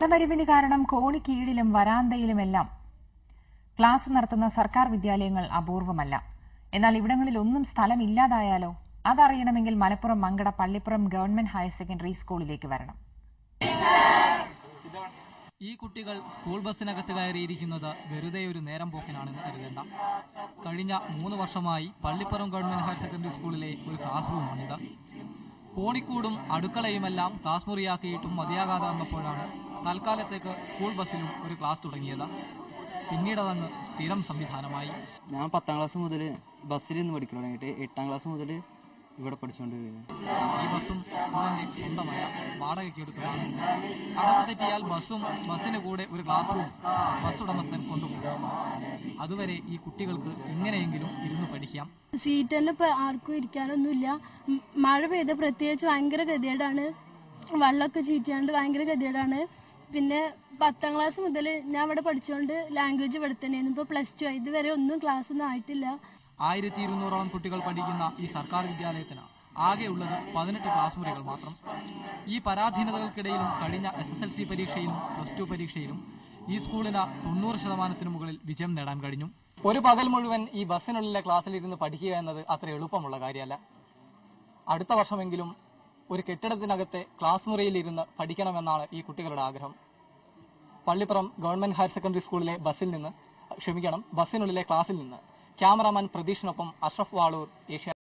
സ്ഥലപരിമിതി കാരണം കോണിക്കീഴിലും വരാന്തയിലുമെല്ലാം ക്ലാസ് നടത്തുന്ന സർക്കാർ വിദ്യാലയങ്ങൾ അപൂർവമല്ല. എന്നാൽ ഇവിടങ്ങളിലൊന്നും സ്ഥലമില്ലാതായാലോ? അതറിയണമെങ്കിൽ Malappuram Mankada Pallippuram government higher secondary സ്കൂളിലേക്ക് വരണം. ഈ കുട്ടികൾ സ്കൂൾ ബസ്സിനകത്ത് കയറിയിരിക്കുന്നത് വെറുതെ ഒരു നേരം പോക്കിനാണെന്ന് കരുതേണ്ട. കഴിഞ്ഞ 3 വർഷമായി പള്ളിപ്പുറം ഗവൺമെന്റ് ഹയർ സെക്കൻഡറി സ്കൂളിലെ ഒരു ക്ലാസ് റൂമാണിത്. കോണിക്കൂടും അടുക്കളയുമെല്ലാം ക്ലാസ് മുറിയാക്കിയിട്ടും മതിയാകാതെ വന്നപ്പോഴാണ് തൽക്കാലത്തേക്ക് സ്കൂൾ ബസ്സിലും ഒരു ക്ലാസ് തുടങ്ങിയത്. പിന്നീട് അതങ്ങ് സ്ഥിരം സംവിധാനമായി. ഞാൻ 10ാം ക്ലാസ് മുതൽ ബസ്സിൽ നിന്ന് പഠിക്കാൻ തുടങ്ങിയിട്ട് 8ാം ക്ലാസ് മുതൽ ഇവിടെ പഠിച്ചുകൊണ്ടിരിക്കുന്നു. ഈ ബസ്സും സ്കൂളിന്റെ സ്വന്തമല്ല, വാടകയ്ക്ക് എടുത്തതാണ്. അടവ് തെറ്റിയാൽ ബസ്സിന് കൂടെ ഒരു ക്ലാസ് റൂം ബസ് ഉടമസ്ഥൻ കൊണ്ടുപോകും. അതുവരെ ഈ കുട്ടികൾക്ക് ഇങ്ങനെയെങ്കിലും ഇരുന്ന് പഠിക്കാം. സീറ്റെല്ലാം ഇപ്പൊ ആർക്കും ഇരിക്കാനൊന്നുമില്ല. മഴ പെയ്ത പ്രത്യേകിച്ച് ഭയങ്കര ഗതികേടാണ്. വെള്ളമൊക്കെ ചീറ്റിയാണ്ട് ഭയങ്കര ഗതികേടാണ്. പിന്നെ 10ാം ക്ലാസ് മുതൽ ഞാൻ ഇവിടെ പഠിച്ചുകൊണ്ട് ലാംഗ്വേജ് ഇവിടെ തന്നെയായിരുന്നു. ഇപ്പോൾ +2 ആയി. ഇതുവരെ ഒന്നും ക്ലാസ് ഒന്നും ആയിട്ടില്ല. 1200ഓളം കുട്ടികൾ പഠിക്കുന്ന ഈ സർക്കാർ വിദ്യാലയത്തിന് ആകെയുള്ളത് 18 ക്ലാസ് മുറികൾ മാത്രം. ഈ പരാധീനതകൾക്കിടയിലും കഴിഞ്ഞ SSLC പരീക്ഷയിലും +2 പരീക്ഷയിലും ഈ സ്കൂളിന് 90% മുകളിൽ വിജയം നേടാൻ കഴിഞ്ഞു. ഒരു പകൽ മുഴുവൻ ഈ ബസ്സിനുള്ളിലെ ക്ലാസ്സിലിരുന്ന് പഠിക്കുക എന്നത് അത്ര എളുപ്പമുള്ള കാര്യമല്ല. അടുത്ത വർഷമെങ്കിലും ഒരു കെട്ടിടത്തിനകത്തെ ക്ലാസ് മുറിയിലിരുന്ന് പഠിക്കണമെന്നാണ് ഈ കുട്ടികളുടെ ആഗ്രഹം. പള്ളിപ്പുറം ഗവൺമെന്റ് ഹയർ സെക്കൻഡറി സ്കൂളിലെ ബസ്സിനുള്ളിലെ ക്ലാസ്സിൽ നിന്ന് ക്യാമറാമാൻ പ്രതീഷിനൊപ്പം അഷ്റഫ് വാളൂർ, ഏഷ്യ.